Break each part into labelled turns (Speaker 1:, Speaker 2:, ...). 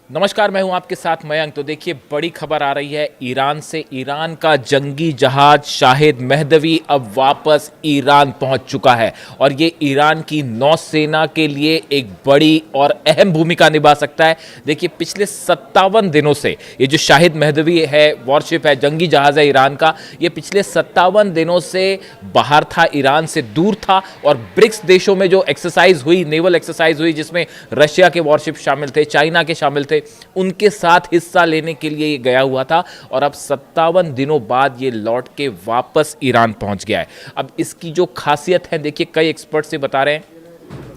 Speaker 1: नमस्कार, मैं हूं आपके साथ मयंक। तो देखिए, बड़ी खबर आ रही है ईरान से। ईरान का जंगी जहाज शाहिद महदवी अब वापस ईरान पहुंच चुका है और ये ईरान की नौसेना के लिए एक बड़ी और अहम भूमिका निभा सकता है। देखिए, पिछले 57 दिनों से ये जो शाहिद महदवी है, वॉरशिप है, जंगी जहाज है ईरान का, ये पिछले 57 दिनों से बाहर था, ईरान से दूर था। और ब्रिक्स देशों में जो एक्सरसाइज हुई, नेवल एक्सरसाइज हुई, जिसमें रशिया के वॉरशिप शामिल थे, चाइना के शामिल थे, उनके साथ हिस्सा लेने के लिए ये गया हुआ था। और अब 57 दिनों बाद ये लौट के वापस ईरान पहुंच गया है। अब इसकी जो खासियत है, देखिए, कई एक्सपर्ट से बता रहे हैं,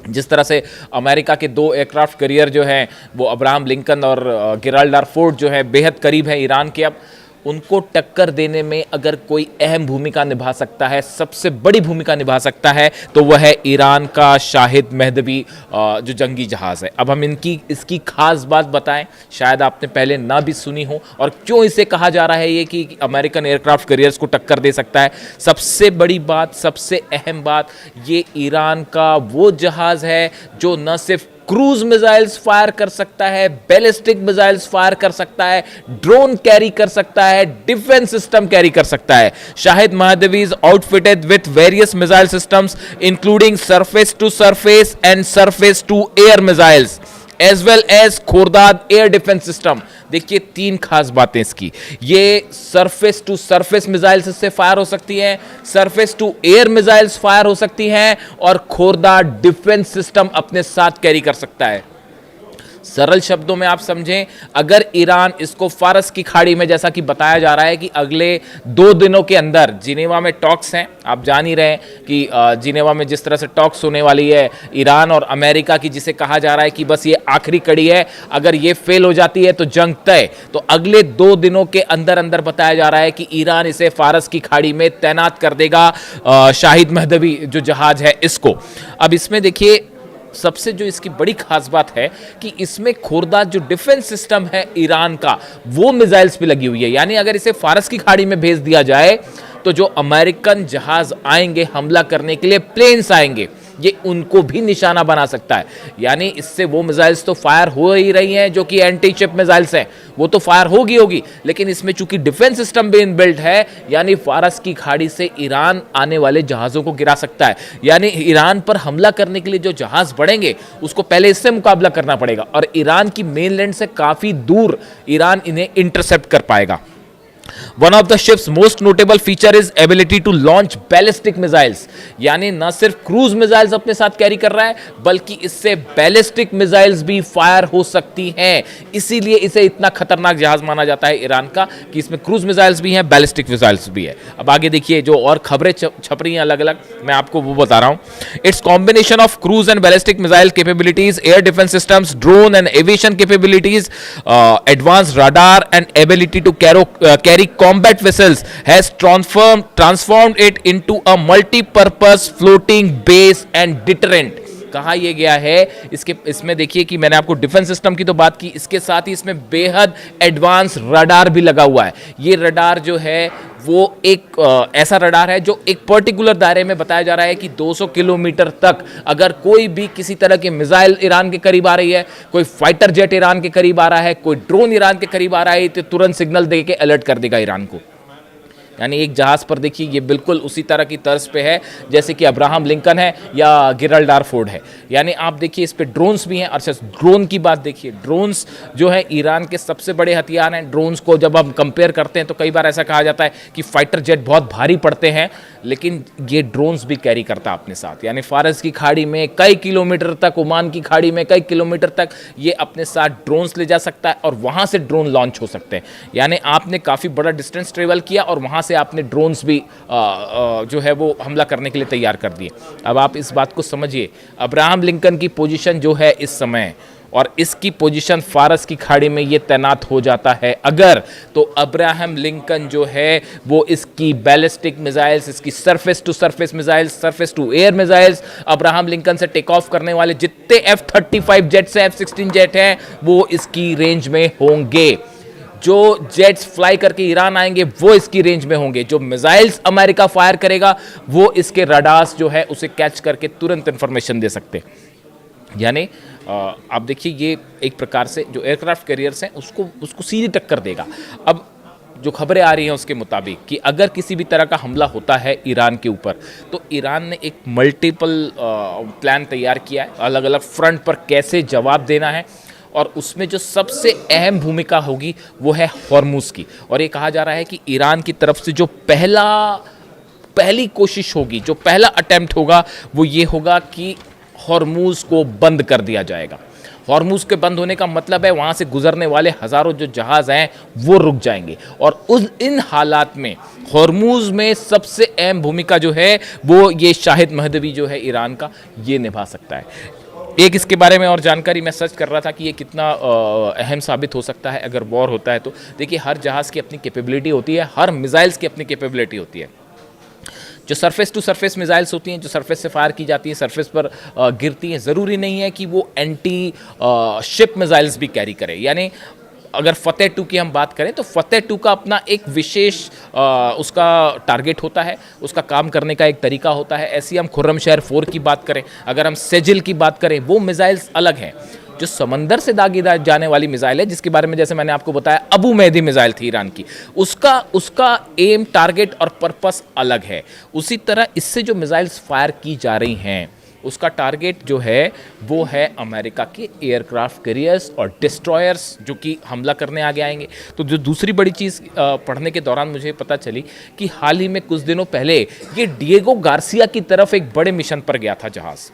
Speaker 1: जिस तरह से अमेरिका के 2 एयरक्राफ्ट कैरियर जो हैं, वो अब्राहम लिंकन और गेराल्ड आर फोर्ड जो है, बेहद करीब है ईरान के। अब उनको टक्कर देने में अगर कोई अहम भूमिका निभा सकता है, सबसे बड़ी भूमिका निभा सकता है, तो वह है ईरान का शाहिद महदवी जो जंगी जहाज़ है। अब हम इसकी खास बात बताएं, शायद आपने पहले ना भी सुनी हो, और क्यों इसे कहा जा रहा है ये कि अमेरिकन एयरक्राफ्ट कैरियर्स को टक्कर दे सकता है। सबसे बड़ी बात, सबसे अहम बात, ये ईरान का वो जहाज़ है जो न सिर्फ क्रूज मिसाइल्स फायर कर सकता है, बैलिस्टिक मिसाइल्स फायर कर सकता है, ड्रोन कैरी कर सकता है, डिफेंस सिस्टम कैरी कर सकता है। Shahid Mahdavi is outfitted with various missile systems including surface to surface and surface to air missiles as well as Khordad air defence system. देखिए, 3 खास बातें इसकी। ये सरफेस टू सरफेस मिसाइल्स इससे fire हो सकती हैं, surface to air missiles fire हो सकती हैं, और खुर्दाद डिफेंस सिस्टम अपने साथ कैरी कर सकता है। सरल शब्दों में आप समझें, अगर ईरान इसको फारस की खाड़ी में, जैसा कि बताया जा रहा है कि अगले 2 दिनों के अंदर, जिनेवा में टॉक्स हैं, आप जान ही रहे हैं कि जिनेवा में जिस तरह से टॉक्स होने वाली है ईरान और अमेरिका की, जिसे कहा जा रहा है कि बस ये आखिरी कड़ी है, अगर ये फेल हो जाती है तो जंग तय। तो अगले 2 दिनों के अंदर अंदर बताया जा रहा है कि ईरान इसे फारस की खाड़ी में तैनात कर देगा, शाहिद महदवी जो जहाज है इसको। अब इसमें देखिए, सबसे जो इसकी बड़ी खास बात है कि इसमें खुर्दाद जो डिफेंस सिस्टम है ईरान का, वो मिसाइल्स पे लगी हुई है। यानी अगर इसे फारस की खाड़ी में भेज दिया जाए तो जो अमेरिकन जहाज आएंगे हमला करने के लिए, प्लेन्स आएंगे, ये उनको भी निशाना बना सकता है। यानी इससे वो मिसाइल्स तो फायर हो ही रही हैं जो कि एंटी चिप मिसाइल्स हैं, वो तो फायर होगी, लेकिन इसमें चूंकि डिफेंस सिस्टम भी इनबिल्ट है, यानी फारस की खाड़ी से ईरान आने वाले जहाज़ों को गिरा सकता है। यानी ईरान पर हमला करने के लिए जो जहाज़ बढ़ेंगे, उसको पहले इससे मुकाबला करना पड़ेगा, और ईरान की मेनलैंड से काफ़ी दूर ईरान इन्हें इंटरसेप्ट कर पाएगा। One of the ship's most notable feature is ability to launch ballistic missiles। यानी न सिर्फ क्रूज मिसाइल्स अपने साथ कैरी कर रहा है, बल्कि इससे बैलिस्टिक मिसाइल्स भी फायर हो सकती हैं। इसीलिए इसे इतना खतरनाक जहाज माना जाता है ईरान का, कि इसमें क्रूज मिसाइल्स भी हैं, बैलिस्टिक मिसाइल्स भी है। अब आगे देखिए, जो और खबरें छप रही हैं अलग अलग, मैं आपको वो बता रहा हूं। It's combination of cruise and ballistic missile capabilities, air defence systems, drone and aviation capabilities, advance radar and ability to carry combat vessels has transformed it into a multi-purpose floating base and deterrent। कहा यह गया है, इसमें देखिए कि मैंने आपको defence system की तो बात की, इसके साथ ही इसमें बेहद एडवांस रडार भी लगा हुआ है। ये रडार जो है वो एक ऐसा रडार है जो एक पर्टिकुलर दायरे में बताया जा रहा है कि 200 किलोमीटर तक अगर कोई भी किसी तरह की मिसाइल ईरान के करीब आ रही है, कोई फाइटर जेट ईरान के करीब आ रहा है, कोई ड्रोन ईरान के करीब आ रहा है, तो तुरंत सिग्नल दे के अलर्ट कर देगा ईरान को। यानी एक जहाज पर देखिए, ये बिल्कुल उसी तरह की तर्ज पे है जैसे कि अब्राहम लिंकन है या गेराल्ड आर फोर्ड है। यानी आप देखिए, इस पे ड्रोन्स भी हैं। अच्छा, ड्रोन की बात देखिए, ड्रोन्स जो है ईरान के सबसे बड़े हथियार हैं। ड्रोन्स को जब हम कंपेयर करते हैं तो कई बार ऐसा कहा जाता है कि फाइटर जेट बहुत भारी पड़ते हैं, लेकिन ये ड्रोन्स भी कैरी करता है अपने साथ। यानी फारस की खाड़ी में कई किलोमीटर तक, ओमान की खाड़ी में कई किलोमीटर तक ये अपने साथ ड्रोन्स ले जा सकता है, और वहाँ से ड्रोन लॉन्च हो सकते हैं। यानी आपने काफ़ी बड़ा डिस्टेंस ट्रेवल किया और वहाँ से आपने ड्रोन्स भी जो है वो हमला करने के लिए तैयार कर दिए। अब आप इस बात को समझिए, अब्राहम लिंकन की पोजीशन जो है इस समय, और इसकी पोजीशन फारस की खाड़ी में ये तैनात हो जाता है अगर, तो अब्राहम लिंकन जो है वो इसकी बैलिस्टिक मिसाइल्स, इसकी surface to surface missiles, surface to air missiles, Abraham Lincoln से टेक ऑफ करने वाले जितने F-35 जेट्स हैं, F-16 जेट हैं, वो इसकी रेंज में होंगे। जो जेट्स फ्लाई करके ईरान आएंगे वो इसकी रेंज में होंगे। जो मिसाइल्स अमेरिका फायर करेगा वो इसके रडार्स जो है उसे कैच करके तुरंत इंफॉर्मेशन दे सकते। यानी आप देखिए ये एक प्रकार से जो एयरक्राफ्ट कैरियर्स हैं उसको उसको सीधी टक्कर देगा। अब जो खबरें आ रही हैं उसके मुताबिक कि अगर किसी भी तरह का हमला होता है ईरान के ऊपर, तो ईरान ने एक मल्टीपल प्लान तैयार किया है, अलग अलग फ्रंट पर कैसे जवाब देना है, और उसमें जो सबसे अहम भूमिका होगी वो है हॉर्मुज़ की। और ये कहा जा रहा है कि ईरान की तरफ से जो पहली कोशिश होगी, जो पहला अटेम्प्ट होगा, वो ये होगा कि हॉर्मुज़ को बंद कर दिया जाएगा। हॉर्मुज़ के बंद होने का मतलब है वहाँ से गुजरने वाले हज़ारों जो जहाज़ हैं वो रुक जाएंगे, और इन हालात में हॉर्मुज़ में सबसे अहम भूमिका जो है वो ये शाहिद महदवी जो है ईरान का, ये निभा सकता है। एक इसके बारे में और जानकारी मैं सर्च कर रहा था कि ये कितना अहम साबित हो सकता है अगर वॉर होता है तो। देखिए, हर जहाज़ की अपनी कैपेबिलिटी होती है, हर मिसाइल्स की अपनी कैपेबिलिटी होती है। जो सरफेस टू सरफेस मिसाइल्स होती हैं, जो सरफेस से फायर की जाती हैं, सरफेस पर गिरती हैं, ज़रूरी नहीं है कि वो एंटी शिप मिसाइल्स भी कैरी करें। यानी अगर फतेह 2 की हम बात करें तो फतेह 2 का अपना एक विशेष उसका टारगेट होता है, उसका काम करने का एक तरीका होता है। ऐसी हम खुर्रमशहर 4 की बात करें, अगर हम सेजिल की बात करें, वो मिसाइल्स अलग हैं। जो समंदर से दागी जाने वाली मिसाइल है, जिसके बारे में जैसे मैंने आपको बताया अबू मेहदी मिसाइल थी ईरान की, उसका एम, टारगेट और पर्पस अलग है। उसी तरह इससे जो मिसाइल्स फायर की जा रही हैं उसका टारगेट जो है वो है अमेरिका के एयरक्राफ्ट कैरियर्स और डिस्ट्रॉयर्स जो कि हमला करने आगे आएंगे। तो जो दूसरी बड़ी चीज़ पढ़ने के दौरान मुझे पता चली कि हाल ही में कुछ दिनों पहले ये डिएगो गार्सिया की तरफ एक बड़े मिशन पर गया था जहाज़।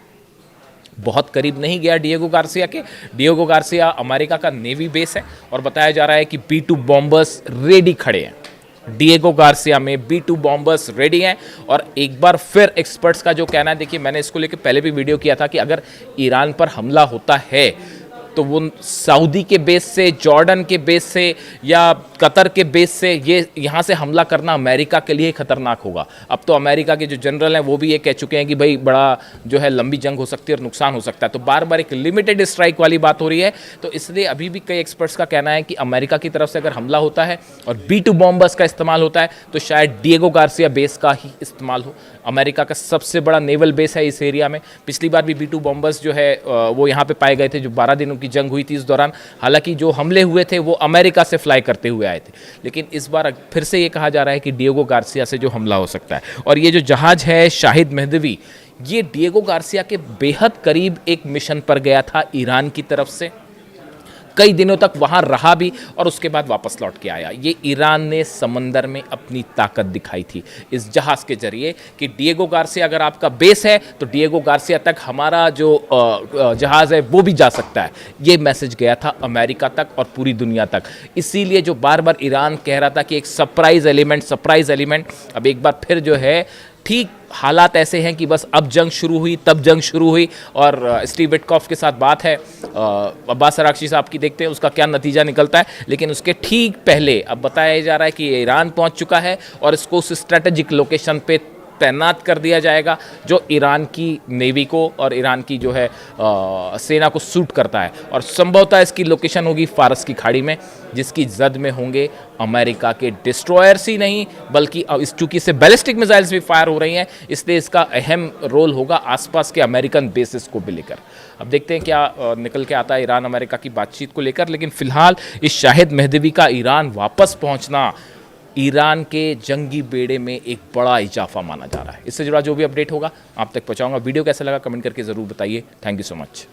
Speaker 1: बहुत करीब नहीं गया डिएगो गार्सिया के। डिएगो गार्सिया अमेरिका का नेवी बेस है और बताया जा रहा है कि B-2 बॉम्बर्स रेडी खड़े हैं। डिएगो गार्सिया में B-2 बॉम्बर्स रेडी हैं। और एक बार फिर एक्सपर्ट्स का जो कहना है, देखिए मैंने इसको लेकर पहले भी वीडियो किया था कि अगर ईरान पर हमला होता है तो वो सऊदी के बेस से, जॉर्डन के बेस से या कतर के बेस से ये यहाँ से हमला करना अमेरिका के लिए खतरनाक होगा। अब तो अमेरिका के जो जनरल हैं वो भी ये कह चुके हैं कि भाई बड़ा जो है लंबी जंग हो सकती है और नुकसान हो सकता है। तो बार बार एक लिमिटेड स्ट्राइक वाली बात हो रही है। तो इसलिए अभी भी कई एक्सपर्ट्स का कहना है कि अमेरिका की तरफ से अगर हमला होता है और B-2 बॉम्बर्स का इस्तेमाल होता है तो शायद डिएगो गार्सिया बेस का ही इस्तेमाल हो। अमेरिका का सबसे बड़ा नेवल बेस है इस एरिया में। पिछली बार भी B-2 बॉम्बर्स जो है वो यहाँ पे पाए गए थे, जो 12 दिनों की जंग हुई थी इस दौरान। हालांकि जो हमले हुए थे वो अमेरिका से फ्लाई करते हुए आए थे, लेकिन इस बार फिर से ये कहा जा रहा है कि डिएगो गार्सिया से जो हमला हो सकता है। और ये जो जहाज है शाहिद महदवी, ये डिएगो गार्सिया के बेहद करीब एक मिशन पर गया था ईरान की तरफ से। कई दिनों तक वहाँ रहा भी और उसके बाद वापस लौट के आया। ये ईरान ने समंदर में अपनी ताकत दिखाई थी इस जहाज़ के जरिए कि डिएगो गार्सिया अगर आपका बेस है तो डिएगो गार्सिया तक हमारा जो जहाज़ है वो भी जा सकता है। ये मैसेज गया था अमेरिका तक और पूरी दुनिया तक। इसीलिए जो बार बार ईरान कह रहा था कि एक सरप्राइज़ एलिमेंट, अब एक बार फिर जो है ठीक हालात ऐसे हैं कि बस अब जंग शुरू हुई, तब जंग शुरू हुई। और स्टीव विटकॉफ के साथ बात है अब्बास अरागची साहब की, देखते हैं उसका क्या नतीजा निकलता है। लेकिन उसके ठीक पहले अब बताया जा रहा है कि ईरान पहुंच चुका है और इसको उस स्ट्रेटेजिक लोकेशन पे तैनात कर दिया जाएगा जो ईरान की नेवी को और ईरान की जो है सेना को सूट करता है। और संभवतः इसकी लोकेशन होगी फारस की खाड़ी में, जिसकी जद में होंगे अमेरिका के डिस्ट्रॉयर्स ही नहीं बल्कि इस चूंकि से बैलिस्टिक मिसाइल्स भी फायर हो रही हैं, इसलिए इसका अहम रोल होगा आसपास के अमेरिकन बेसिस को भी लेकर। अब देखते हैं क्या निकल के आता है ईरान अमेरिका की बातचीत को लेकर। लेकिन फिलहाल इस शाहिद महदवी का ईरान वापस पहुंचना ईरान के जंगी बेड़े में एक बड़ा इजाफा माना जा रहा है। इससे जुड़ा जो भी अपडेट होगा आप तक पहुंचाऊंगा। वीडियो कैसा लगा कमेंट करके ज़रूर बताइए। Thank you so much.